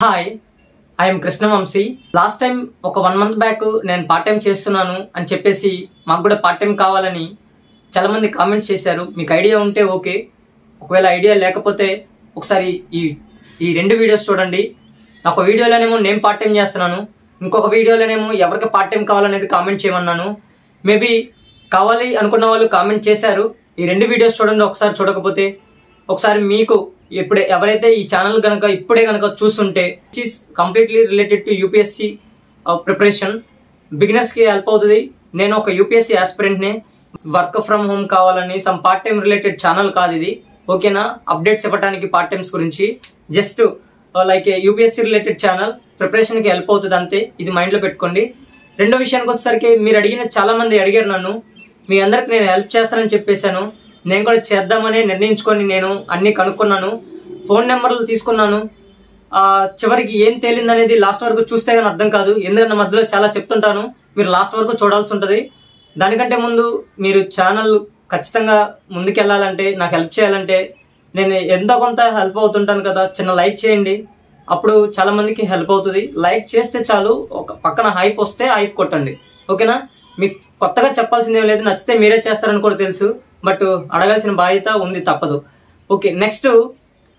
Hi I'm Krishna Vamsi. Last time ఒక 1 month back నేను part time చేస్తున్నాను అని చెప్పేసి మాకు కూడా పార్ట్ టైం కావాలని చాలామంది కామెంట్స్ చేశారు. మీకు ఐడియా ఉంటే ఓకే, ఒకవేళ ఐడియా లేకపోతే ఒకసారి ఈ 2 వీడియోస్ చూడండి. ఒక వీడియోలోనేమో నేను పార్ట్ టైం చేస్తున్నాను, ఇంకొక వీడియోలోనేమో ఎవరికి పార్ట్ టైం కావాలనేది కామెంట్ చేయమన్నాను. మేబీ కావాలి అనుకున్న వాళ్ళు కామెంట్ చేశారు. ఈ 2 వీడియోస్ చూడండి. ఒకసారి చూడకపోతే ఒకసారి మీకు ఇప్పుడే ఎవరైతే ఈ ఛానల్ కనుక ఇప్పుడే కనుక చూస్తుంటే it's completely related to UPSC preparation, బిగినర్స్కి హెల్ప్ అవుతుంది. నేను ఒక యూపీఎస్సీ ఆస్పిరెంట్ని, వర్క్ ఫ్రమ్ హోమ్ కావాలని some part time related channel కాదు ఇది, ఓకేనా? అప్డేట్స్ ఇవ్వడానికి పార్ట్ టైమ్స్ గురించి just like UPSC related channel, ప్రిపరేషన్కి హెల్ప్ అవుతుంది అంతే. ఇది మైండ్లో పెట్టుకోండి. రెండో విషయానికి వచ్చేసరికి మీరు అడిగిన చాలామంది అడిగారు నన్ను, మీ అందరికి నేను హెల్ప్ చేస్తానని చెప్పేశాను. నేను కూడా చేద్దామని నిర్ణయించుకొని నేను అన్నీ కనుక్కున్నాను, ఫోన్ నెంబర్లు తీసుకున్నాను. చివరికి ఏం తేలిందనేది లాస్ట్ వరకు చూస్తే కానీ అర్థం కాదు, ఎందుకంటే మధ్యలో చాలా చెప్తుంటాను, మీరు లాస్ట్ వరకు చూడాల్సి ఉంటుంది. దానికంటే ముందు మీరు ఛానల్ ఖచ్చితంగా ముందుకెళ్ళాలంటే, నాకు హెల్ప్ చేయాలంటే, నేను ఎంతో కొంత హెల్ప్ అవుతుంటాను కదా, చిన్న లైక్ చేయండి, అప్పుడు చాలామందికి హెల్ప్ అవుతుంది. లైక్ చేస్తే చాలు, ఒక పక్కన హైప్ వస్తే హైప్ కొట్టండి, ఓకేనా? మీకు కొత్తగా చెప్పాల్సిందేం లేదు, నచ్చితే మీరే చేస్తారని కూడా తెలుసు, బట్ అడగాల్సిన బాధ్యత ఉంది, తప్పదు. ఓకే, నెక్స్ట్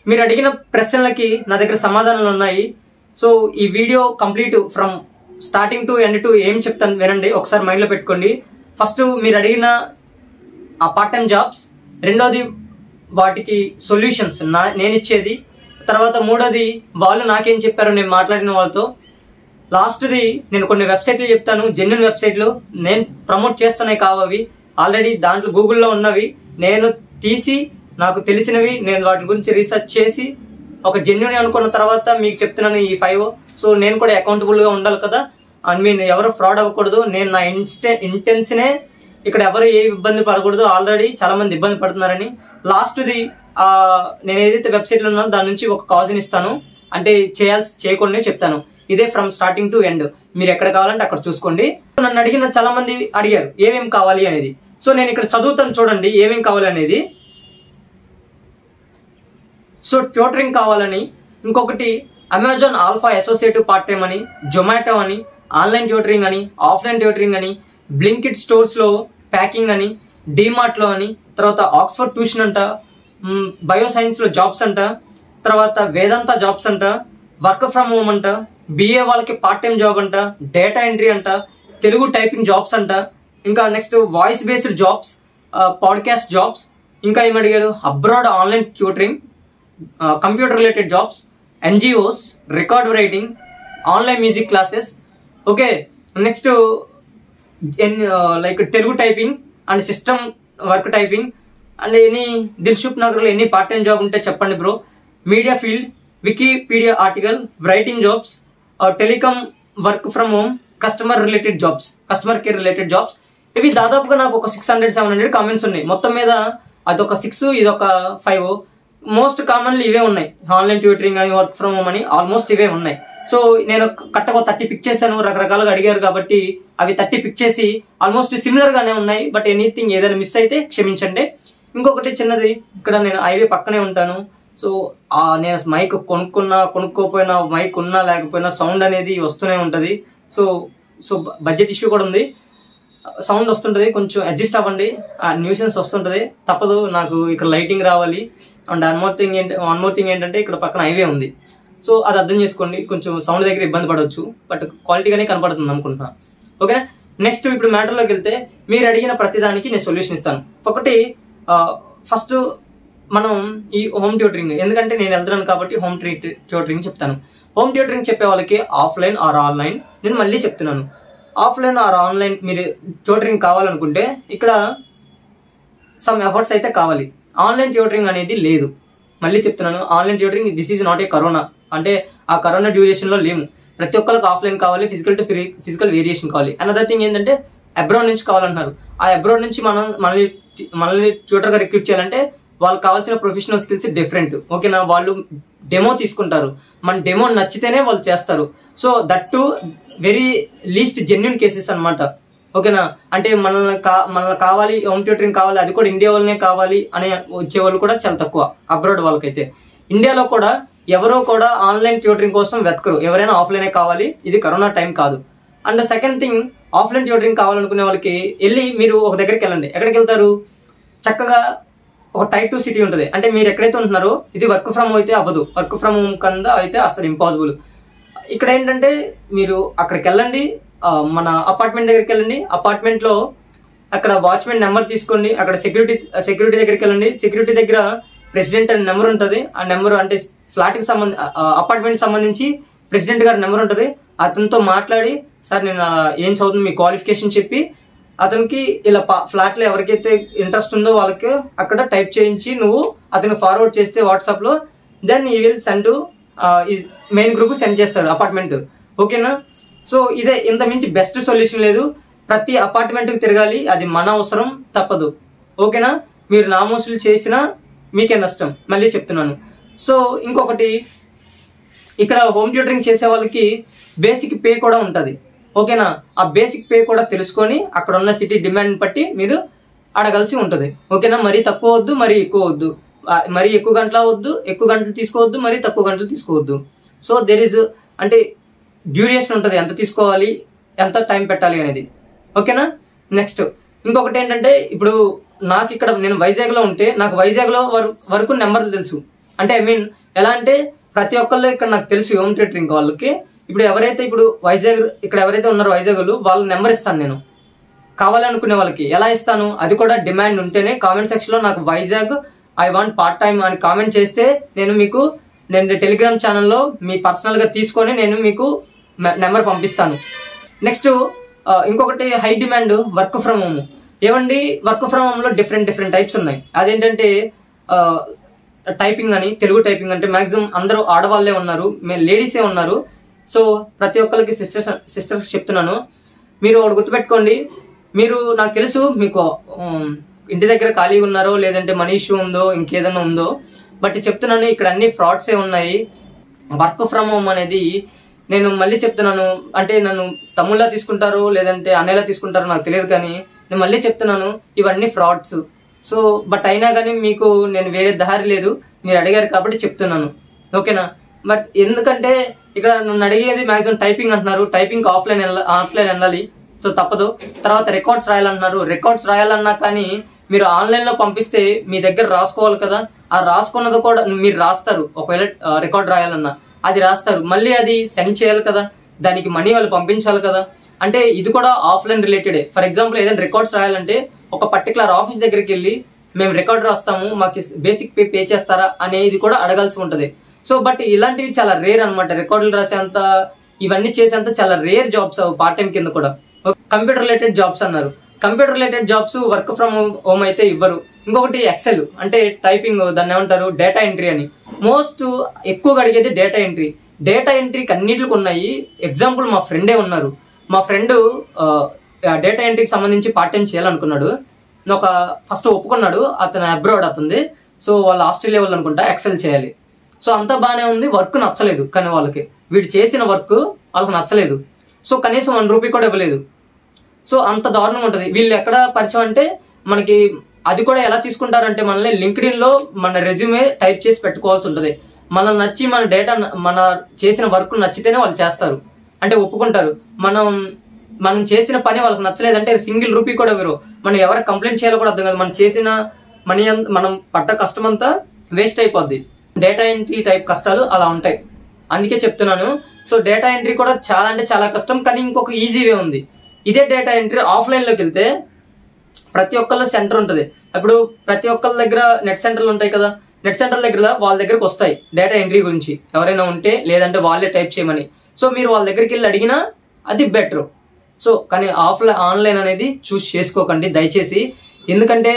మీరు అడిగిన ప్రశ్నలకి నా దగ్గర సమాధానాలు ఉన్నాయి. సో ఈ video complete from starting to end to ఏం చెప్తాను వినండి, ఒకసారి మైండ్లో పెట్టుకోండి. ఫస్ట్ మీరు అడిగిన ఆ పార్ట్ టైం జాబ్స్, రెండోది వాటికి సొల్యూషన్స్ నేను ఇచ్చేది, తర్వాత మూడోది వాళ్ళు నాకేం చెప్పారో నేను మాట్లాడిన వాళ్ళతో, లాస్ట్ది నేను కొన్ని వెబ్సైట్లు చెప్తాను, జెన్యున్ వెబ్సైట్లు నేను ప్రమోట్ చేస్తున్నాయి కావవి, ఆల్రెడీ దాంట్లో గూగుల్లో ఉన్నవి, నేను తీసి నాకు తెలిసినవి, నేను వాటి గురించి రీసెర్చ్ చేసి ఒక జెన్యున్ అనుకున్న తర్వాత మీకు చెప్తున్నాను ఈ 5. సో నేను కూడా అకౌంటబుల్గా ఉండాలి కదా, ఎవరు ఫ్రాడ్ అవ్వకూడదు. నేను నా ఇంటెన్షనే ఇక్కడ ఎవరు ఏ ఇబ్బంది పడకూడదు, ఆల్రెడీ చాలామంది ఇబ్బంది పడుతున్నారని. లాస్ట్ది నేను ఏదైతే వెబ్సైట్లో ఉన్నానో దాని నుంచి ఒక కాజ్ని ఇస్తాను, అంటే చేయకుండా చెప్తాను. ఇదే ఫ్రమ్ స్టార్టింగ్ టు ఎండ్, మీరు ఎక్కడ కావాలంటే అక్కడ చూసుకోండి. నన్ను అడిగిన చాలా మంది అడిగారు ఏమేమి కావాలి అనేది. సో నేను ఇక్కడ చదువుతాను చూడండి ఏమేమి కావాలి అనేది. సో ట్యూటరింగ్ కావాలని, ఇంకొకటి Amazon alpha associative part time అని, జొమాటో అని, ఆన్లైన్ ట్యూటరింగ్ అని, ఆఫ్లైన్ ట్యూటరింగ్ అని, బ్లింకిట్ స్టోర్స్లో ప్యాకింగ్ అని, డీమార్ట్లో అని, తర్వాత ఆక్స్ఫర్డ్ ట్యూషన్ అంట, బయోసైన్స్లో జాబ్స్ అంట, తర్వాత వేదాంత జాబ్స్ అంట, వర్క్ ఫ్రమ్ హోమ్ అంట, బిఏ వాళ్ళకి పార్ట్ టైం జాబ్ అంట, డేటా ఎంట్రీ అంట, తెలుగు టైపింగ్ జాబ్స్ అంట, ఇంకా next voice based jobs, podcast jobs, ఇంకా ఏమి అడిగారు, abroad online tutoring, computer related jobs, NGOs, record writing, online music classes, okay. Next like Telugu typing and system work typing and Dilsukh నగర్లో ఎన్ని part time job ఉంటే చెప్పండి bro. Media field, Wikipedia article, writing jobs, telecom, work from home, customer related jobs, customer care related jobs. ఇవి దాదాపుగా నాకు ఒక 600-700 comments ఉన్నాయి. మొత్తం మీద అదొక 6, ఇదొక 5. మోస్ట్ కామన్లీ ఇవే ఉన్నాయి, ఆన్లైన్ ట్యూటరింగ్ అని, వర్క్ ఫ్రమ్ హోమ్ అని, ఆల్మోస్ట్ ఇవే ఉన్నాయి. సో నేను కరెక్ట్గా 30 పిక్ చేశాను, రకరకాలుగా అడిగారు కాబట్టి అవి 30 పిక్ చేసి ఆల్మోస్ట్ సిమిలర్గానే ఉన్నాయి. బట్ ఎనీథింగ్ ఏదైనా మిస్ అయితే క్షమించండి. ఇంకొకటి చిన్నది, ఇక్కడ నేను హైవే పక్కనే ఉంటాను. సో నేను మైక్ కొనుక్కోపోయినా, మైక్ ఉన్నా లేకపోయినా సౌండ్ అనేది వస్తూనే ఉంటుంది. సో బడ్జెట్ ఇష్యూ కూడా ఉంది, సౌండ్ వస్తుంటుంది, కొంచెం అడ్జస్ట్ అవ్వండి. న్యూసెన్స్ వస్తుంటుంది, తప్పదు. నాకు ఇక్కడ లైటింగ్ రావాలి. అండ్ వన్ మోర్ థింగ్ ఏంటంటే ఇక్కడ పక్కన హైవే ఉంది. సో అది అర్థం చేసుకోండి, కొంచెం సౌండ్ దగ్గర ఇబ్బంది పడవచ్చు, బట్ క్వాలిటీగానే కనపడుతుంది అనుకుంటున్నాను, ఓకేనా? నెక్స్ట్ ఇప్పుడు మ్యాటర్లోకి వెళ్తే, మీరు అడిగిన ప్రతిదానికి నేను సొల్యూషన్ ఇస్తాను. ఒకటి, ఫస్ట్ మనం ఈ హోమ్ ట్యూటరింగ్, ఎందుకంటే నేను వెళ్తున్నాను కాబట్టి హోమ్ ట్యూటరింగ్ చెప్తాను. హోమ్ ట్యూటరింగ్ చెప్పే వాళ్ళకి ఆఫ్లైన్ ఆర్ ఆన్లైన్, నేను మళ్ళీ చెప్తున్నాను, ఆఫ్లైన్ ఆర్ ఆన్లైన్ మీరు ట్యూటరింగ్ కావాలనుకుంటే ఇక్కడ సమ్ ఎఫర్ట్స్ అయితే కావాలి. ఆన్లైన్ ట్యూటరింగ్ అనేది లేదు, మళ్ళీ చెప్తున్నాను. Online tutoring this is not a corona, అంటే ఆ కరోనా డ్యూరేషన్లో లేము. ప్రతి ఒక్కరికి ఆఫ్లైన్ కావాలి, ఫిజికల్ వేరియేషన్ కావాలి. అనదర్ థింగ్ ఏంటంటే అబ్రాడ్ నుంచి కావాలంటున్నారు. ఆ అబ్రాడ్ నుంచి మనల్ని ట్యూటర్గా రిక్రూట్ చేయాలంటే వాళ్ళకి కావాల్సిన ప్రొఫెషనల్ స్కిల్స్ డిఫరెంట్, ఓకేనా? వాళ్ళు డెమో తీసుకుంటారు, మన డెమో నచ్చితేనే వాళ్ళు చేస్తారు. So that to very least genuine cases అనమాట, ఓకేనా? అంటే మనల్ని కావాలి, హోమ్ ట్యూటరింగ్ కావాలి, అది కూడా ఇండియా వాళ్ళనే కావాలి అని వచ్చే వాళ్ళు కూడా చాలా తక్కువ. అబ్రాడ్ వాళ్ళకైతే ఇండియాలో కూడా ఎవరో కూడా ఆన్లైన్ ట్యూటరింగ్ కోసం వెతకరు, ఎవరైనా ఆఫ్లైనే కావాలి, ఇది కరోనా టైం కాదు. And second thing, offline tutoring కావాలనుకునే వాళ్ళకి వెళ్ళి మీరు ఒక దగ్గరికి వెళ్ళండి. ఎక్కడికి వెళ్తారు? చక్కగా ఒక టైప్ 2 సిటీ ఉంటుంది. అంటే మీరు ఎక్కడైతే ఉంటున్నారో ఇది వర్క్ ఫ్రమ్ అయితే అవ్వదు, వర్క్ ఫ్రమ్ హోమ్ కింద అయితే అసలు ఇంపాసిబుల్. ఇక్కడ ఏంటంటే మీరు అక్కడికి వెళ్ళండి, మన అపార్ట్మెంట్ దగ్గరికి వెళ్ళండి. అపార్ట్మెంట్లో అక్కడ వాచ్మెన్ నెంబర్ తీసుకోండి. అక్కడ సెక్యూరిటీ దగ్గరికి వెళ్ళండి. సెక్యూరిటీ దగ్గర ప్రెసిడెంట్ అనే నెంబర్ ఉంటుంది. ఆ నెంబర్ అంటే ఫ్లాట్కి అపార్ట్మెంట్కి సంబంధించి ప్రెసిడెంట్ గారి నెంబర్ ఉంటుంది. అతనితో మాట్లాడి, సార్ నేను ఏం చదువుతుంది, మీ క్వాలిఫికేషన్ చెప్పి అతనికి ఇలా ఫ్లాట్లో ఎవరికైతే ఇంట్రెస్ట్ ఉందో వాళ్ళకి అక్కడ టైప్ చేయించి నువ్వు అతను ఫార్వర్డ్ చేస్తే వాట్సాప్లో, దెన్ ఈ will send to main group send చేస్తాడు అపార్ట్మెంట్. ఓకేనా? సో ఇదే, ఇంత మించి బెస్ట్ సొల్యూషన్ లేదు. ప్రతి అపార్ట్మెంట్కి తిరగాలి, అది మన అవసరం, తప్పదు. ఓకేనా? మీరు నామోసులు చేసినా మీకే నష్టం, మళ్ళీ చెప్తున్నాను. సో ఇంకొకటి, ఇక్కడ హోమ్ ట్యూటరింగ్ చేసే వాళ్ళకి బేసిక్ పే కూడా ఉంటుంది. ఓకేనా? ఆ బేసిక్ పే కూడా తెలుసుకొని అక్కడ ఉన్న సిటీ డిమాండ్ బట్టి మీరు అడగాల్సి ఉంటుంది. ఓకేనా? మరీ తక్కువ వద్దు, మరీ ఎక్కువ వద్దు, మరీ ఎక్కువ గంటలు తీసుకోవద్దు, మరీ తక్కువ గంటలు తీసుకోవద్దు. సో దెర్ ఈజ్ అంటే డ్యూరేషన్ ఉంటుంది, ఎంత తీసుకోవాలి, ఎంత టైం పెట్టాలి అనేది. ఓకేనా? నెక్స్ట్ ఇంకొకటి ఏంటంటే, ఇప్పుడు నాకు ఇక్కడ నేను వైజాగ్లో ఉంటే నాకు వైజాగ్లో వరకు నెంబర్లు తెలుసు. అంటే ఐ మీన్ ఎలా అంటే ప్రతి ఒక్కళ్ళు ఇక్కడ నాకు తెలుసు హోమ్ ట్యూటరింగ్ వాళ్ళకి. ఇప్పుడు ఎవరైతే ఇప్పుడు వైజాగ్ ఇక్కడ ఎవరైతే ఉన్నారో వైజాగ్లో వాళ్ళ నెంబర్ ఇస్తాను నేను కావాలనుకునే వాళ్ళకి. ఎలా ఇస్తాను? అది కూడా డిమాండ్ ఉంటేనే. కామెంట్ సెక్షన్లో నాకు Vizag I want part time అని కామెంట్ చేస్తే నేను టెలిగ్రామ్ ఛానల్లో మీ పర్సనల్గా తీసుకొని నేను మీకు నెంబర్ పంపిస్తాను. నెక్స్ట్ ఇంకొకటి high demand work from home. ఏమండి, వర్క్ ఫ్రమ్ హోమ్లో డిఫరెంట్ టైప్స్ ఉన్నాయి. అదేంటంటే టైపింగ్ అని, తెలుగు టైపింగ్ అంటే మ్యాక్సిమం అందరూ ఆడవాళ్ళే ఉన్నారు, లేడీసే ఉన్నారు. సో ప్రతి ఒక్కరికి సిస్టర్స్ చెప్తున్నాను, మీరు ఒకటి గుర్తుపెట్టుకోండి. మీరు నాకు తెలుసు మీకు ఇంటి దగ్గర ఖాళీగా ఉన్నారో, లేదంటే మనీ ఇష్యూ ఉందో, ఇంకేదైనా ఉందో, బట్ చెప్తున్నాను ఇక్కడ అన్ని ఫ్రాడ్సే ఉన్నాయి. వర్క్ ఫ్రమ్ హోమ్ అనేది నేను మళ్ళీ చెప్తున్నాను, అంటే నన్ను తమ్ముళ్ళ తీసుకుంటారో లేదంటే అన్నయ్యలా తీసుకుంటారో నాకు తెలియదు, కానీ నేను మళ్ళీ చెప్తున్నాను ఇవన్నీ ఫ్రాడ్స్. సో బట్ అయినా కానీ మీకు నేను వేరే దారి లేదు, మీరు అడిగారు కాబట్టి చెప్తున్నాను. ఓకేనా? బట్ ఎందుకంటే ఇక్కడ నన్ను అడిగేది మ్యాక్సిమం టైపింగ్ అంటున్నారు, టైపింగ్ ఆఫ్లైన్ వెళ్ళాలి, సో తప్పదు. తర్వాత రికార్డ్స్ రాయాలంటున్నారు, రికార్డ్స్ రాయాలన్నా కానీ మీరు ఆన్లైన్లో పంపిస్తే మీ దగ్గర రాసుకోవాలి కదా. ఆ రాసుకున్నది కూడా మీరు రాస్తారు, ఒకవేళ రికార్డ్ రాయాలన్నా అది రాస్తారు, మళ్ళీ అది సెండ్ చేయాలి కదా, దానికి మనీ వాళ్ళు పంపించాలి కదా. అంటే ఇది కూడా ఆఫ్లైన్ రిలేటెడే. ఫర్ ఎగ్జాంపుల్ ఏదైనా రికార్డ్స్ రాయాలంటే ఒక పర్టికులర్ ఆఫీస్ దగ్గరికి వెళ్ళి మేము రికార్డ్ రాస్తాము, మాకు బేసిక్ పే చేస్తారా అనేది కూడా అడగాల్సి ఉంటుంది. సో బట్ ఇలాంటివి చాలా రేర్ అనమాట. రికార్డులు రాసేంత, ఇవన్నీ చేసేంత చాలా రేర్ జాబ్స్ పార్ట్ టైం కింద కూడా. కంప్యూటర్ రిలేటెడ్ జాబ్స్ అన్నారు. Computer related jobs work from home అయితే ఇవ్వరు. ఇంకొకటి ఎక్సెల్ అంటే టైపింగ్, దాన్ని ఏమంటారు, డేటా ఎంట్రీ అని. మోస్ట్ ఎక్కువగా అడిగేది డేటా ఎంట్రీ. డేటా ఎంట్రీకి అన్నిటికి ఉన్నాయి. ఎగ్జాంపుల్ మా ఫ్రెండే ఉన్నారు. మా ఫ్రెండ్ డేటా ఎంట్రీకి సంబంధించి పార్ట్ టైం చేయాలనుకున్నాడు. ఫస్ట్ ఒప్పుకున్నాడు, అతను అబ్రాడ్ అవుతుంది. సో వాళ్ళు ఆస్ట్రేలియా వాళ్ళు అనుకుంటా ఎక్సెల్ చేయాలి. సో అంతా బాగానే ఉంది, వర్క్ నచ్చలేదు, కానీ వాళ్ళకి వీడు చేసిన వర్క్ వాళ్ళకి నచ్చలేదు. సో కనీసం 1 రూపీ కూడా ఇవ్వలేదు. సో అంత దారుణంగా ఉంటుంది. వీళ్ళు ఎక్కడ పరిచయం అంటే మనకి అది కూడా ఎలా తీసుకుంటారంటే మనల్ని లింక్డ్ఇన్లో మన రెజ్యూమే టైప్ చేసి పెట్టుకోవాల్సి ఉంటుంది. మనం నచ్చి మన డేటా, మన చేసిన వర్క్ నచ్చితేనే వాళ్ళు చేస్తారు, అంటే ఒప్పుకుంటారు. మనం చేసిన పని వాళ్ళకి నచ్చలేదంటే సింగిల్ రూపీ కూడా ఇవ్వరు. మనం ఎవరికి కంప్లైంట్ చేయాలో కూడా అర్థం కాదు. మనం చేసిన మనీ మనం పడ్డ కష్టం అంతా వేస్ట్ అయిపోద్ది. డేటా ఎంట్రీ టైప్ కష్టాలు అలా ఉంటాయి, అందుకే చెప్తున్నాను. సో డేటా ఎంట్రీ కూడా చాలా అంటే చాలా కష్టం, కానీ ఇంకొక ఈజీ వే ఉంది. ఇదే డేటా ఎంట్రీ ఆఫ్లైన్లోకి వెళ్తే ప్రతి ఒక్కళ్ళ సెంటర్ ఉంటుంది. ఇప్పుడు ప్రతి ఒక్కళ్ళ దగ్గర నెట్ సెంటర్లు ఉంటాయి కదా, నెట్ సెంటర్ దగ్గర వాళ్ళ దగ్గరకు వస్తాయి డేటా ఎంట్రీ గురించి ఎవరైనా ఉంటే, లేదంటే వాళ్ళే టైప్ చేయమని. సో మీరు వాళ్ళ దగ్గరికి వెళ్ళి అడిగినా అది బెటర్. సో కానీ ఆన్లైన్ అనేది చూస్ చేసుకోకండి దయచేసి, ఎందుకంటే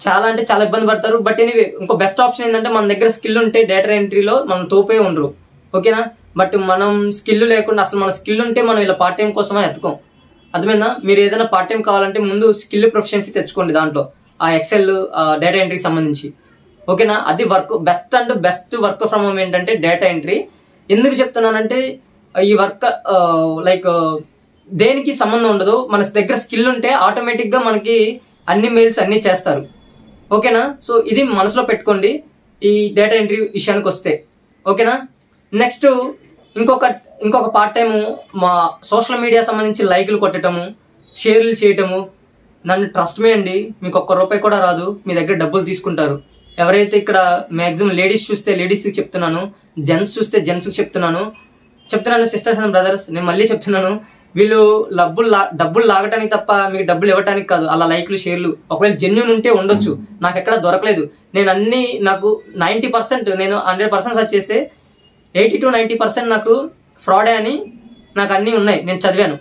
చాలా అంటే చాలా ఇబ్బంది పడతారు. బట్ ఎనీవే ఇంకో బెస్ట్ ఆప్షన్ ఏంటంటే మన దగ్గర స్కిల్ ఉంటే డేటా ఎంట్రీలో మనం తోపే ఉండరు. ఓకేనా? బట్ మనం స్కిల్ లేకుండా, అసలు మన స్కిల్ ఉంటే మనం ఇలా పార్ట్ టైం కోసమే ఎత్తుకోం. అర్థమైందా? మీరు ఏదైనా పార్ట్ టైం కావాలంటే ముందు స్కిల్ ప్రొఫిషియన్సీ తెచ్చుకోండి దాంట్లో, ఆ ఎక్సెల్ డేటా ఎంట్రీకి సంబంధించి. ఓకేనా? అది బెస్ట్ వర్క్ ఫ్రమ్ హోమ్ ఏంటంటే డేటా ఎంట్రీ. ఎందుకు చెప్తున్నానంటే ఈ వర్క్ లైక్ దేనికి సంబంధం ఉండదు. మన దగ్గర స్కిల్ ఉంటే ఆటోమేటిక్గా మనకి అన్ని మెయిల్స్ అన్నీ చేస్తారు. ఓకేనా? సో ఇది మనసులో పెట్టుకోండి ఈ డేటా ఎంట్రీ విషయానికి వస్తే. ఓకేనా. నెక్స్ట్ ఇంకొక పార్ట్ టైము మా సోషల్ మీడియా సంబంధించి లైకులు కొట్టడము, షేర్లు చేయటము. నన్ను ట్రస్ట్ మీ అండి, మీకు ₹1 కూడా రాదు, మీ దగ్గర డబ్బులు తీసుకుంటారు. ఎవరైతే ఇక్కడ మ్యాక్సిమం లేడీస్ చూస్తే లేడీస్కి చెప్తున్నాను, జెంట్స్ చూస్తే జెంట్స్కి చెప్తున్నాను సిస్టర్స్ అండ్ బ్రదర్స్, నేను మళ్ళీ చెప్తున్నాను, వీళ్ళు డబ్బులు లాగటానికి తప్ప మీకు డబ్బులు ఇవ్వటానికి కాదు. అలా లైక్లు షేర్లు ఒకవేళ జెన్యూన్ ఉంటే ఉండొచ్చు, నాకు ఎక్కడ దొరకలేదు. నాకు 90%, నేను 100% సర్చ్ చేస్తే 80 to 90% నాకు ఫ్రాడే అని నాకు అన్నీ ఉన్నాయి. నేను చదివాను,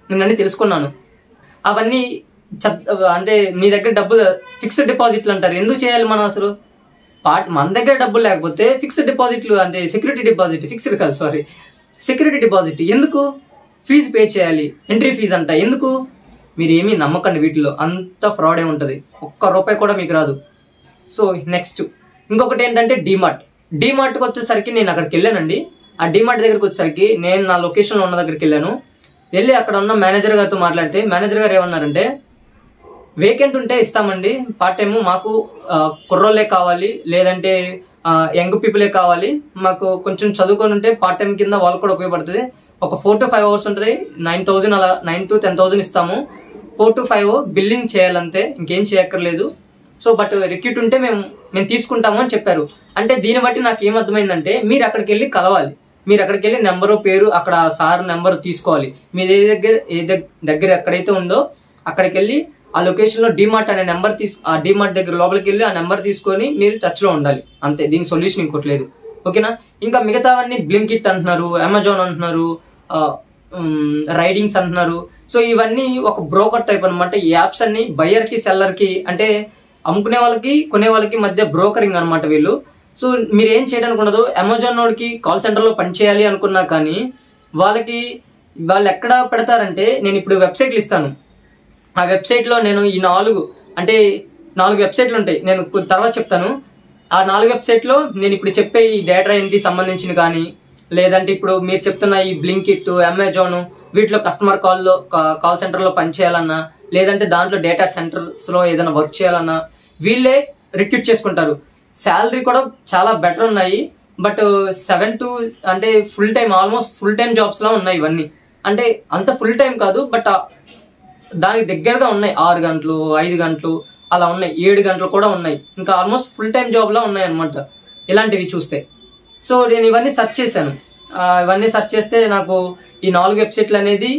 నేను అన్నీ తెలుసుకున్నాను. అవన్నీ అంటే మీ దగ్గర డబ్బులు ఫిక్స్డ్ డిపాజిట్లు అంటారు. ఎందుకు చేయాలి మనం అసలు? మన దగ్గర డబ్బులు లేకపోతే ఫిక్స్డ్ డిపాజిట్లు, అంటే సెక్యూరిటీ డిపాజిట్, ఫిక్స్డ్ కాదు సారీ, సెక్యూరిటీ డిపాజిట్ ఎందుకు? ఫీజు పే చేయాలి, ఎంట్రీ ఫీజు అంట. ఎందుకు? మీరు ఏమీ నమ్మకండి, వీటిలో అంత ఫ్రాడే ఉంటుంది, ₹1 కూడా మీకు రాదు. సో నెక్స్ట్ ఇంకొకటి ఏంటంటే డీమార్ట్కి వచ్చేసరికి నేను అక్కడికి వెళ్ళానండి. ఆ డీమార్ట్ దగ్గరికి వచ్చేసరికి నేను నా లొకేషన్లో ఉన్న దగ్గరికి వెళ్ళి అక్కడ ఉన్న మేనేజర్ గారితో మాట్లాడితే మేనేజర్ గారు ఏమన్నారంటే, వేకెంట్ ఉంటే ఇస్తామండి పార్ట్ టైము, మాకు కుర్రోళ్ళే కావాలి, లేదంటే యంగ్ పీపులే కావాలి, మాకు కొంచెం చదువుకొని ఉంటే పార్ట్ టైం కింద వాళ్ళకు కూడా ఉపయోగపడుతుంది. ఒక 4 to 5 hours ఉంటుంది, 9,000 అలా 9 to 10,000 ఇస్తాము. 4 to 5 బిల్లింగ్ చేయాలంతే, ఇంకేం చేయక్కర్లేదు. సో బట్ రిక్రూట్ ఉంటే మేము తీసుకుంటాము అని చెప్పారు. అంటే దీన్ని బట్టి నాకు ఏమర్థమైందంటే, మీరు అక్కడికి వెళ్ళి కలవాలి, మీరు అక్కడికి వెళ్ళి నెంబరు పేరు అక్కడ సార్ నెంబర్ తీసుకోవాలి. మీ దగ్గర ఎక్కడైతే ఉందో అక్కడికి వెళ్ళి ఆ లొకేషన్లో డీమార్ట్ అనే నెంబర్ ఆ డీమార్ట్ దగ్గర లోపలికి వెళ్ళి ఆ నెంబర్ తీసుకొని మీరు టచ్లో ఉండాలి, అంతే. దీనికి సొల్యూషన్ ఇంకోట్లేదు, ఓకేనా. ఇంకా మిగతావన్నీ బ్లింకిట్ అంటున్నారు, అమెజాన్ అంటున్నారు, రైడింగ్స్ అంటున్నారు. సో ఇవన్నీ ఒక బ్రోకర్ టైప్ అనమాట. ఈ యాప్స్ అన్ని బయ్యర్కి సెల్లర్కి, అంటే అమ్ముకునే వాళ్ళకి కొనే వాళ్ళకి మధ్య బ్రోకరింగ్ అనమాట వీళ్ళు. సో మీరు ఏం చేయడానికి ఉండదు. అమెజాన్ వాడికి కాల్ సెంటర్లో పనిచేయాలి అనుకున్నా కానీ వాళ్ళు ఎక్కడ పెడతారంటే, నేను ఇప్పుడు వెబ్సైట్లు ఇస్తాను, ఆ వెబ్సైట్లో నేను ఈ 4 వెబ్సైట్లు ఉంటాయి, నేను తర్వాత చెప్తాను. ఆ 4 వెబ్సైట్లో నేను ఇప్పుడు చెప్పే ఈ డేటా ఎంట్రీ సంబంధించిన కానీ, లేదంటే ఇప్పుడు మీరు చెప్తున్న ఈ బ్లింకిట్, అమెజాన్, వీటిలో కస్టమర్ కాల్ సెంటర్లో పనిచేయాలన్నా, లేదంటే దాంట్లో డేటా సెంటర్స్లో ఏదైనా వర్క్ చేయాలన్నా వీళ్ళే రిక్రూట్ చేసుకుంటారు. శాలరీ కూడా చాలా బెటర్ ఉన్నాయి. బట్ 7 to అంటే full time, almost full time జాబ్స్లో ఉన్నాయి ఇవన్నీ. అంటే అంత ఫుల్ టైం కాదు, బట్ దానికి దగ్గరగా ఉన్నాయి. 6 గంటలు 5 గంటలు అలా ఉన్నాయి, 7 గంటలు కూడా ఉన్నాయి. ఇంకా ఆల్మోస్ట్ ఫుల్ టైం జాబ్లో ఉన్నాయి అనమాట ఇలాంటివి చూస్తే. సో నేను ఇవన్నీ సెర్చ్ చేశాను. ఇవన్నీ సెర్చ్ చేస్తే నాకు ఈ 4 వెబ్సైట్లు అనేది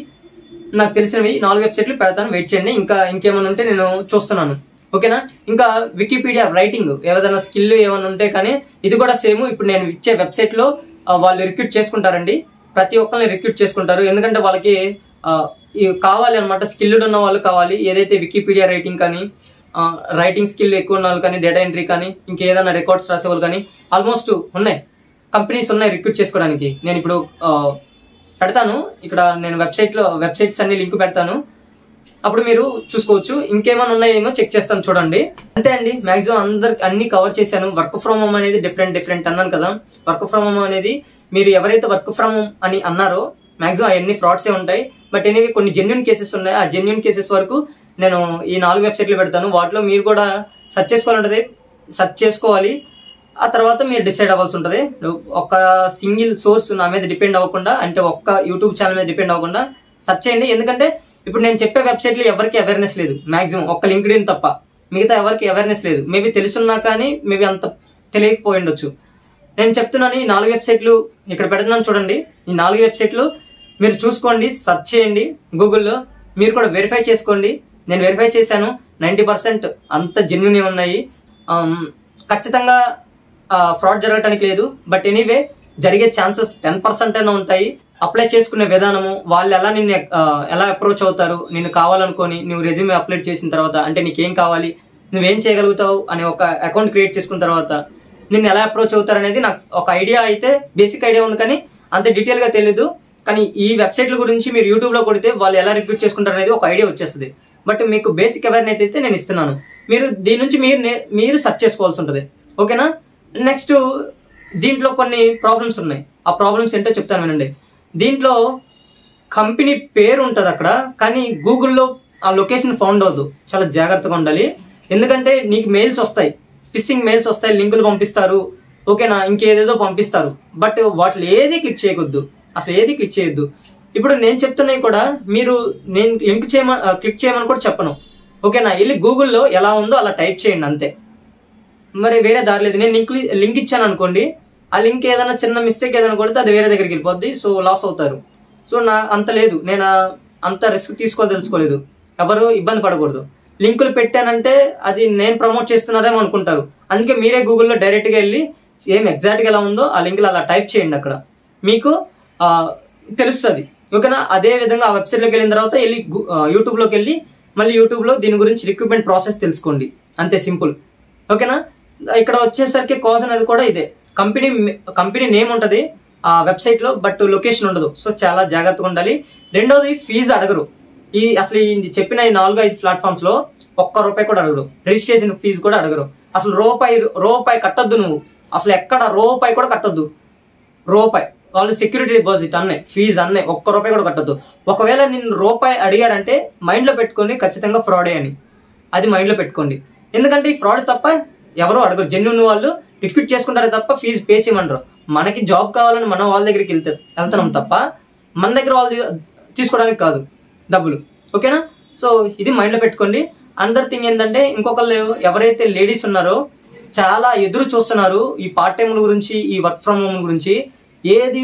నాకు తెలిసినవి. 4 వెబ్సైట్లు పెడతాను, వెయిట్ చేయండి. ఇంకేమైనా ఉంటే నేను చూస్తున్నాను, ఓకేనా. ఇంకా వికీపీడియా రైటింగ్, ఏదైనా స్కిల్ ఏమైనా ఉంటే కానీ ఇది కూడా సేమ్. ఇప్పుడు నేను ఇచ్చే వెబ్సైట్లో వాళ్ళు రిక్రూట్ చేసుకుంటారండి, ప్రతి ఒక్కరిని రిక్రూట్ చేసుకుంటారు. ఎందుకంటే వాళ్ళకి కావాలి అనమాట, స్కిల్డ్ ఉన్న వాళ్ళు కావాలి. ఏదైతే వికీపీడియా రైటింగ్ కానీ, రైటింగ్ స్కిల్ ఎక్కువ ఉన్న వాళ్ళు కానీ, డేటా ఎంట్రీ కానీ, ఇంకేదైనా రికార్డ్స్ రాసేవాళ్ళు కానీ ఆల్మోస్ట్ ఉన్నాయి, కంపెనీస్ ఉన్నాయి రిక్రూట్ చేసుకోవడానికి. నేను ఇప్పుడు పెడతాను ఇక్కడ, నేను వెబ్సైట్స్ అన్ని లింక్ పెడతాను, అప్పుడు మీరు చూసుకోవచ్చు. ఇంకేమైనా ఉన్నాయేమో చెక్ చేస్తాను, చూడండి. అంతే అండి, మాక్సిమం అందరికి అన్ని కవర్ చేశాను. వర్క్ ఫ్రమ్ హోమ్ అనేది డిఫరెంట్ అన్నాను కదా. వర్క్ ఫ్రమ్ హోమ్ అనేది మీరు ఎవరైతే వర్క్ ఫ్రమ్ హోమ్ అని అన్నారో మాక్సిమం అవన్నీ ఫ్రాడ్సే ఉంటాయి. బట్ ఎనీవే కొన్ని జెన్యూన్ కేసెస్ ఉన్నాయి. ఆ జెన్యూన్ కేసెస్ వరకు నేను ఈ 4 వెబ్సైట్లు పెడతాను. వాటిలో మీరు కూడా సెర్చ్ చేసుకోవాలి. ఆ తర్వాత మీరు డిసైడ్ అవ్వాల్సి ఉంటుంది. ఒక సింగిల్ సోర్స్ నా మీద డిపెండ్ అవ్వకుండా, అంటే ఒక్క యూట్యూబ్ ఛానల్ మీద డిపెండ్ అవ్వకుండా సెర్చ్ చేయండి. ఎందుకంటే ఇప్పుడు నేను చెప్పే వెబ్సైట్లో ఎవరికి అవేర్నెస్ లేదు, మాక్సిమం ఒక్క లింక్డ్ఇన్ తప్ప మిగతా ఎవరికి అవేర్నెస్ లేదు. మేబీ తెలుసున్నా కానీ మేబీ అంత తెలియకపోయి ఉండొచ్చు. నేను చెప్తున్నాను, ఈ 4 వెబ్సైట్లు ఇక్కడ పెడుతున్నాను చూడండి. ఈ 4 వెబ్సైట్లు మీరు చూసుకోండి, సెర్చ్ చేయండి గూగుల్లో. మీరు కూడా వెరిఫై చేసుకోండి. నేను వెరిఫై చేశాను, 90% అంత జెన్యూన్ ఉన్నాయి. ఖచ్చితంగా ఫ్రాడ్ జరగటానికి లేదు. బట్ ఎనీవే జరిగే ఛాన్సెస్ 10% అయినా ఉంటాయి. అప్లై చేసుకునే విధానము, వాళ్ళు ఎలా అప్రోచ్ అవుతారు, నిన్ను కావాలనుకొని నువ్వు రెజ్యూమే అప్లోడ్ చేసిన తర్వాత, అంటే నీకేం కావాలి, నువ్వేం చేయగలుగుతావు అనే ఒక అకౌంట్ క్రియేట్ చేసుకున్న తర్వాత నిన్ను ఎలా అప్రోచ్ అవుతారు అనేది నాకు ఒక ఐడియా అయితే, బేసిక్ ఐడియా ఉంది, కానీ అంత డీటెయిల్గా తెలియదు. కానీ ఈ వెబ్సైట్ల గురించి మీరు యూట్యూబ్లో కొడితే వాళ్ళు ఎలా రిక్రూట్ చేసుకుంటారు అనేది ఒక ఐడియా వచ్చేస్తుంది. బట్ మీకు బేసిక్ అవేర్నెస్ అయితే నేను ఇస్తున్నాను. మీరు దీని నుంచి మీరు సెర్చ్ చేసుకోవాల్సి ఉంటుంది, ఓకేనా. నెక్స్ట్ దీంట్లో కొన్ని ప్రాబ్లమ్స్ ఉన్నాయి. ఆ ప్రాబ్లమ్స్ ఏంటో చెప్తాను వినండి. దీంట్లో కంపెనీ పేరు ఉంటుంది అక్కడ, కానీ గూగుల్లో ఆ లొకేషన్ ఫౌండ్ అవ్వదు. చాలా జాగ్రత్తగా ఉండాలి. ఎందుకంటే నీకు మెయిల్స్ వస్తాయి, ఫిషింగ్ మెయిల్స్ వస్తాయి, లింకులు పంపిస్తారు, ఓకేనా, ఇంకేదేదో పంపిస్తారు. బట్ వాటిలో ఏది క్లిక్ చేయకూడదు, అసలు ఏది క్లిక్ చేయొద్దు. ఇప్పుడు నేను చెప్తున్నవి కూడా మీరు నేను క్లిక్ చేయమని కూడా చెప్పను. ఓకేనా, వెళ్ళి గూగుల్లో ఎలా ఉందో అలా టైప్ చేయండి అంతే, మరి వేరే దారి లేదు. నేను లింక్ ఇచ్చాను అనుకోండి, ఆ లింక్ ఏదైనా చిన్న మిస్టేక్ ఏదైనా కొడితే అది వేరే దగ్గరికి వెళ్ళిపోద్ది, సో లాస్ అవుతారు. సో అంత లేదు, నేను అంత రిస్క్ తెలుసుకోలేదు. ఎవరు ఇబ్బంది పడకూడదు. లింకులు పెట్టానంటే అది నేను ప్రమోట్ చేస్తున్నారేమో అనుకుంటారు. అందుకే మీరే గూగుల్లో డైరెక్ట్గా వెళ్ళి సేమ్ ఎగ్జాక్ట్గా ఎలా ఉందో ఆ లింకులు అలా టైప్ చేయండి, అక్కడ మీకు తెలుస్తుంది. ఓకేనా, అదే విధంగా ఆ వెబ్సైట్లోకి వెళ్ళిన తర్వాత వెళ్ళి యూట్యూబ్లోకి వెళ్ళి మళ్ళీ యూట్యూబ్లో దీని గురించి రిక్రూట్మెంట్ ప్రాసెస్ తెలుసుకోండి, అంతే సింపుల్. ఓకేనా, ఇక్కడ వచ్చేసరికి కాజ్ అనేది కూడా ఇదే, కంపెనీ నేమ్ ఉంటుంది ఆ వెబ్సైట్లో, బట్ లొకేషన్ ఉండదు. సో చాలా జాగ్రత్తగా ఉండాలి. రెండోది, ఫీజు అడగరు. అసలు చెప్పిన ఈ 4-5 ప్లాట్ఫామ్స్లో ₹1 కూడా అడగరు. రిజిస్ట్రేషన్ ఫీజు కూడా అడగరు. అసలు రూపాయి కట్టొద్దు, నువ్వు అసలు ఎక్కడ రూపాయి కూడా కట్టొద్దు. వాళ్ళు సెక్యూరిటీ డిపాజిట్ అన్నీ, ఫీజు అన్నీ, ₹1 కూడా కట్టొద్దు. ఒకవేళ నిన్ను రూపాయి అడిగారంటే మైండ్లో పెట్టుకోండి, ఖచ్చితంగా ఫ్రాడే అని. అది మైండ్లో పెట్టుకోండి. ఎందుకంటే ఈ ఫ్రాడ్ తప్ప ఎవరు అడగరు. జెన్యూన్ వాళ్ళు రిపీట్ చేసుకుంటారే తప్ప ఫీజు పే చేయమనరు. మనకి జాబ్ కావాలని మనం వాళ్ళ దగ్గరికి వెళ్తున్నాం తప్ప మన దగ్గర వాళ్ళు తీసుకోవడానికి కాదు డబ్బులు. ఓకేనా, సో ఇది మైండ్లో పెట్టుకోండి. అందర్ థింగ్ ఏంటంటే, ఇంకొకళ్ళు ఎవరైతే లేడీస్ ఉన్నారో చాలా ఎదురు చూస్తున్నారు ఈ పార్ట్ టైం గురించి, ఈ వర్క్ ఫ్రమ్ హోమ్ గురించి. ఏది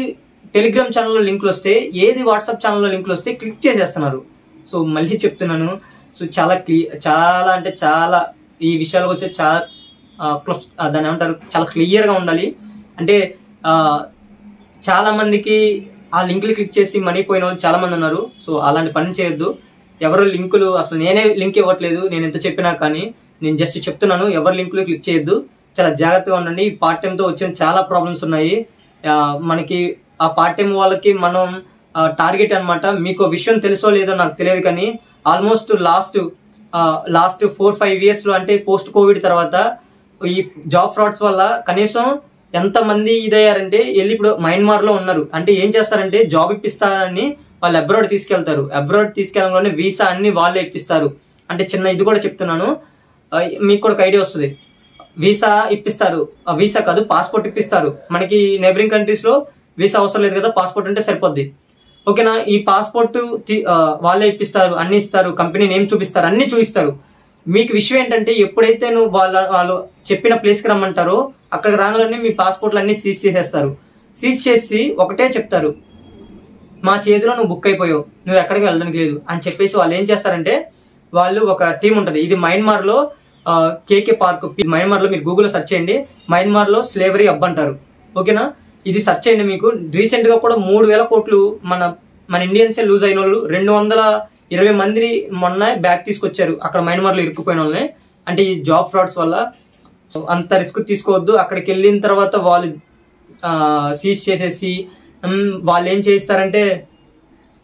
టెలిగ్రామ్ ఛానల్లో లింకులు వస్తే, ఏది వాట్సాప్ ఛానల్లో లింకులు వస్తే క్లిక్ చేసేస్తున్నారు. సో మళ్ళీ చెప్తున్నాను, సో చాలా అంటే చాలా ఈ విషయాలకు వచ్చే దాన్ని ఏమంటారు, చాలా క్లియర్గా ఉండాలి. అంటే చాలా మందికి ఆ లింకులు క్లిక్ చేసి మనీ పోయిన వాళ్ళు చాలా మంది ఉన్నారు. సో అలాంటి పని చేయొద్దు. ఎవరు లింకులు, అసలు నేనే లింక్ ఇవ్వట్లేదు, నేను ఎంత చెప్పినా కానీ, నేను జస్ట్ చెప్తున్నాను, ఎవరు లింకులు క్లిక్ చేయొద్దు. చాలా జాగ్రత్తగా ఉండండి. ఈ పార్ట్ టైంతో వచ్చిన చాలా ప్రాబ్లమ్స్ ఉన్నాయి మనకి. ఆ పార్ట్ టైం వాళ్ళకి మనం టార్గెట్ అనమాట. మీకు విషయం తెలుసో లేదో నాకు తెలియదు కానీ ఆల్మోస్ట్ లాస్ట్ 4-5 ఇయర్స్లో, అంటే పోస్ట్ కోవిడ్ తర్వాత ఈ జాబ్ ఫ్రాడ్స్ వల్ల కనీసం ఎంతమంది ఇదయ్యారంటే, వెళ్ళి ఇప్పుడు మయన్మార్లో ఉన్నారు. అంటే ఏం చేస్తారంటే, జాబ్ ఇప్పిస్తారని వాళ్ళు అబ్రాడ్ తీసుకెళ్ళడంలోనే వీసా అన్ని వాళ్ళే ఇప్పిస్తారు. అంటే చిన్న ఇది కూడా చెప్తున్నాను, మీకు కూడా ఒక ఐడియా వస్తుంది. వీసా ఇప్పిస్తారు, వీసా కాదు పాస్పోర్ట్ ఇప్పిస్తారు. మనకి నైబరింగ్ కంట్రీస్లో వీసా అవసరం లేదు కదా, పాస్పోర్ట్ ఉంటే సరిపోద్ది. ఓకేనా, ఈ పాస్పోర్ట్ వాళ్ళే ఇప్పిస్తారు, అన్ని ఇస్తారు, కంపెనీ నేమ్ చూపిస్తారు, అన్ని చూపిస్తారు. మీకు విషయం ఏంటంటే, ఎప్పుడైతే నువ్వు వాళ్ళు చెప్పిన ప్లేస్కి రమ్మంటారో అక్కడికి రాగానే మీ పాస్పోర్ట్లు అన్ని సీజ్ చేసేస్తారు. సీజ్ చేసి ఒకటే చెప్తారు, మా చేతిలో నువ్వు బుక్ అయిపోయావు, నువ్వు ఎక్కడికి వెళ్ళడానికి లేదు అని చెప్పేసి వాళ్ళు ఏం చేస్తారంటే, వాళ్ళు ఒక టీం ఉంటుంది. ఇది మయన్మార్లో కేకే పార్క్, మయన్మార్లో మీరు గూగుల్లో సెర్చ్ చేయండి, మయన్మార్లో స్లేవరీ హబ్ అంటారు. ఓకేనా, ఇది సెర్చ్ చేయండి. మీకు రీసెంట్గా కూడా 3,000 కోట్లు మన ఇండియన్సే లూజ్ అయిన వాళ్ళు 220 మంది మొన్న బ్యాక్ తీసుకొచ్చారు అక్కడ మయన్మార్లో ఇరుక్కుపోయిన వాళ్ళని. అంటే ఈ జాబ్ ఫ్రాడ్స్ వల్ల. సో అంత రిస్క్ తీసుకోవద్దు. అక్కడికి వెళ్ళిన తర్వాత వాళ్ళు సీజ్ చేసేసి వాళ్ళు ఏం చేస్తారంటే,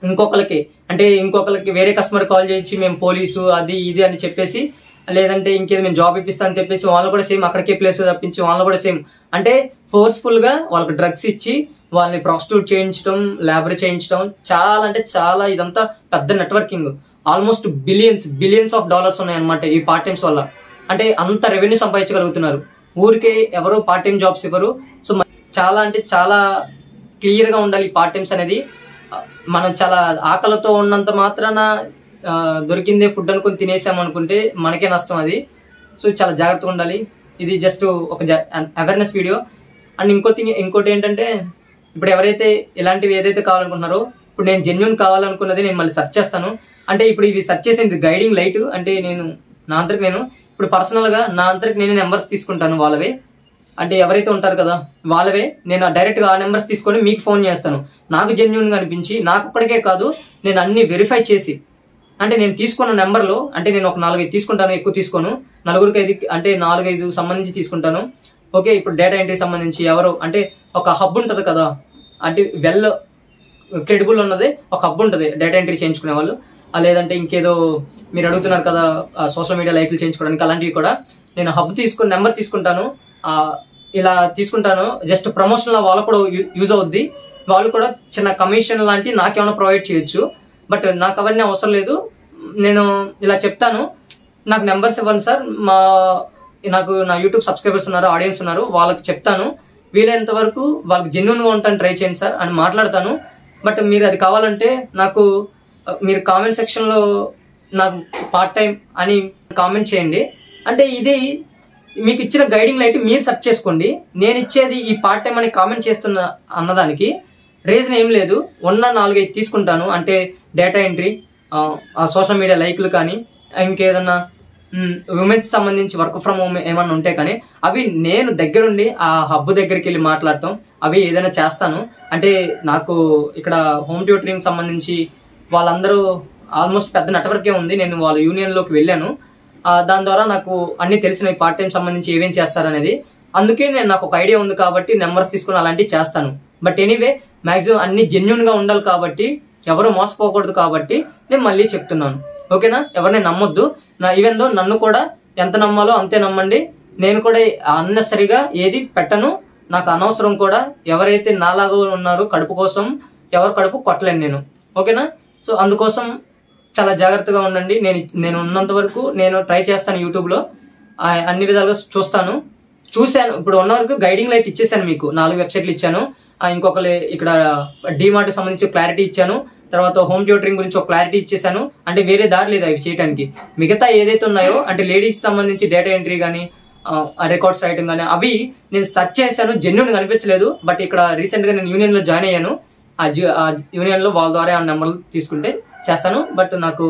ఇంకొకరికి వేరే కస్టమర్ కాల్ చేసి మేము పోలీసు అది ఇది అని చెప్పేసి, లేదంటే ఇంకేదో మేము జాబ్ ఇప్పిస్తా అని చెప్పేసి వాళ్ళు కూడా సేమ్ అక్కడికే ప్లేస్ తప్పించి వాళ్ళు కూడా సేమ్ అంటే ఫోర్స్ఫుల్గా వాళ్ళకి డ్రగ్స్ ఇచ్చి వాళ్ళని ప్రాస్టిట్యూట్ చేయించడం, లేబర్ చేయించడం, చాలా అంటే చాలా ఇదంతా పెద్ద networking. Almost billions of dollars ఉన్నాయన్నమాట ఈ పార్ట్ టైమ్స్ వల్ల. అంటే అంత రెవెన్యూ సంపాదించగలుగుతున్నారు. ఊరికే ఎవరు పార్ట్ టైం జాబ్స్ ఇవ్వరు. సో చాలా అంటే చాలా క్లియర్గా ఉండాలి ఈ పార్ట్ టైమ్స్ అనేది. మనం చాలా ఆకలితో ఉన్నంత మాత్రాన దొరికిందే ఫుడ్ అనుకుని తినేసామనుకుంటే మనకే నష్టం అది. సో చాలా జాగ్రత్తగా ఉండాలి. ఇది జస్ట్ ఒక అవేర్నెస్ వీడియో. అండ్ ఇంకోటి ఏంటంటే, ఇప్పుడు ఎవరైతే ఇలాంటివి ఏదైతే కావాలనుకుంటున్నారో, ఇప్పుడు నేను జెన్యూన్ కావాలనుకున్నది నేను మళ్ళీ సెర్చ్ చేస్తాను. అంటే ఇప్పుడు ఇది సెర్చ్ చేసేది గైడింగ్ లైట్. అంటే నా అంతరికి నేను ఇప్పుడు పర్సనల్గా నా అంతరికి నేను నెంబర్స్ తీసుకుంటాను వాళ్ళవే. అంటే ఎవరైతే ఉంటారు కదా వాళ్ళవే నేను డైరెక్ట్గా ఆ నెంబర్స్ తీసుకొని మీకు ఫోన్ చేస్తాను. నాకు జెన్యూన్గా అనిపించి, నాకు ఒక్కడికే కాదు, నేను అన్ని వెరిఫై చేసి, అంటే నేను తీసుకున్న నెంబర్లో అంటే నేను ఒక 4-5 తీసుకుంటాను, ఎక్కువ తీసుకోను. 4-5 అంటే 4-5 సంబంధించి తీసుకుంటాను. ఓకే, ఇప్పుడు డేటా ఎంట్రీ సంబంధించి ఎవరు అంటే ఒక హబ్ ఉంటుంది కదా, అంటే వెల్ క్రెడిబుల్ ఉన్నది ఒక హబ్ ఉంటుంది డేటా ఎంట్రీ చేయించుకునే వాళ్ళు. లేదంటే ఇంకేదో మీరు అడుగుతున్నారు కదా సోషల్ మీడియా లైక్లు చేయించుకోవడానికి, అలాంటివి కూడా నేను హబ్ నెంబర్ తీసుకుంటాను. ఇలా తీసుకుంటాను జస్ట్ ప్రమోషన్లో వాళ్ళకు కూడా యూజ్ అవుద్ది. వాళ్ళు కూడా చిన్న కమిషన్ లాంటి నాకేమైనా ప్రొవైడ్ చేయొచ్చు. బట్ నాకు అవన్నీ అవసరం లేదు. నేను ఇలా చెప్తాను, నాకు నెంబర్స్ ఇవ్వండి సార్, నాకు నా యూట్యూబ్ సబ్స్క్రైబర్స్ ఉన్నారు, ఆడియన్స్ ఉన్నారు, వాళ్ళకి చెప్తాను వీలైనంత వరకు వాళ్ళకి జెన్యున్గా ఉంటాను ట్రై చేయండి సార్ అని మాట్లాడతాను. బట్ మీరు అది కావాలంటే నాకు మీరు కామెంట్ సెక్షన్లో నాకు పార్ట్ టైం అని కామెంట్ చేయండి. అంటే ఇది మీకు ఇచ్చిన గైడింగ్ లైట్ మీరు సెర్చ్ చేసుకోండి. నేను ఇచ్చేది ఈ పార్ట్ టైం అని కామెంట్ చేస్తున్న అన్నదానికి రీజన్ ఏం లేదు. ఉన్న 4-5 తీసుకుంటాను. అంటే డేటా ఎంట్రీ, సోషల్ మీడియా లైక్లు కానీ, ఇంకేదన్నా ఉమెన్స్ సంబంధించి వర్క్ ఫ్రమ్ హోమ్ ఏమన్నా ఉంటే కానీ అవి నేను దగ్గరుండి ఆ హబ్ దగ్గరికి వెళ్ళి మాట్లాడటం అవి ఏదైనా చేస్తాను. అంటే నాకు ఇక్కడ హోమ్ ట్యూటరింగ్ సంబంధించి వాళ్ళందరూ ఆల్మోస్ట్ పెద్ద నెట్వర్కే ఉంది. నేను వాళ్ళ యూనియన్లోకి వెళ్ళాను. దాని ద్వారా నాకు అన్నీ తెలిసినవి పార్ట్ టైం సంబంధించి ఏమేం చేస్తారనేది. అందుకే నాకు ఒక ఐడియా ఉంది కాబట్టి నెంబర్స్ తీసుకుని అలాంటివి చేస్తాను. బట్ ఎనీవే మ్యాక్సిమం అన్ని జెన్యున్గా ఉండాలి కాబట్టి, ఎవరు మోసపోకూడదు కాబట్టి నేను మళ్ళీ చెప్తున్నాను. ఓకేనా? ఎవరిని నమ్మొద్దు. ఈవెన్ దో నన్ను కూడా ఎంత నమ్మాలో అంతే నమ్మండి. నేను కూడా అన్నెసరిగా ఏది పెట్టను. నాకు అనవసరం కూడా. ఎవరైతే నాలాగా ఉన్నారో కడుపు కోసం ఎవరు కడుపు కొట్టలేను నేను. ఓకేనా? సో అందుకోసం చాలా జాగ్రత్తగా ఉండండి. నేను ఉన్నంత వరకు నేను ట్రై చేస్తాను. యూట్యూబ్లో అన్ని విధాలుగా చూశాను. ఇప్పుడు ఉన్న వరకు గైడింగ్ లైట్ ఇచ్చేసాను. మీకు 4 వెబ్సైట్లు ఇచ్చాను. ఇంకొకరు ఇక్కడ డీమార్ట్కి సంబంధించి క్లారిటీ ఇచ్చాను. తర్వాత హోమ్ ట్యూటరింగ్ గురించి ఒక క్లారిటీ ఇచ్చేసాను. అంటే వేరే దారి లేదు అవి చేయడానికి. మిగతా ఏదైతే ఉన్నాయో అంటే లేడీస్ సంబంధించి డేటా ఎంట్రీ కానీ, రికార్డ్స్ రైటింగ్ కానీ అవి నేను సెర్చ్ చేశాను. జెన్యున్ అనిపించలేదు. బట్ ఇక్కడ రీసెంట్గా నేను యూనియన్లో జాయిన్ అయ్యాను. ఆ యూనియన్లో వాళ్ళ ద్వారా ఆ నెంబర్లు తీసుకుంటే చేస్తాను. బట్ నాకు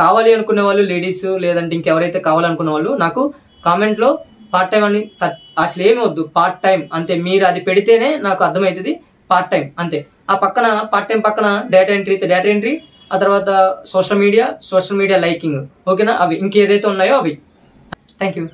కావాలి అనుకునే వాళ్ళు లేడీస్, లేదంటే ఇంకెవరైతే కావాలనుకునే వాళ్ళు నాకు కామెంట్లో పార్ట్ టైం అని అసలు ఏమి వద్దు, పార్ట్ టైం అంతే. మీరు అది పెడితేనే నాకు అర్థమవుతుంది పార్ట్ టైం అంతే. ఆ పక్కన పార్ట్ టైం పక్కన డేటా ఎంట్రీ, ఆ తర్వాత సోషల్ మీడియా లైకింగ్. ఓకేనా? అవి ఇంకేదైతే ఉన్నాయో అవి. Thank you.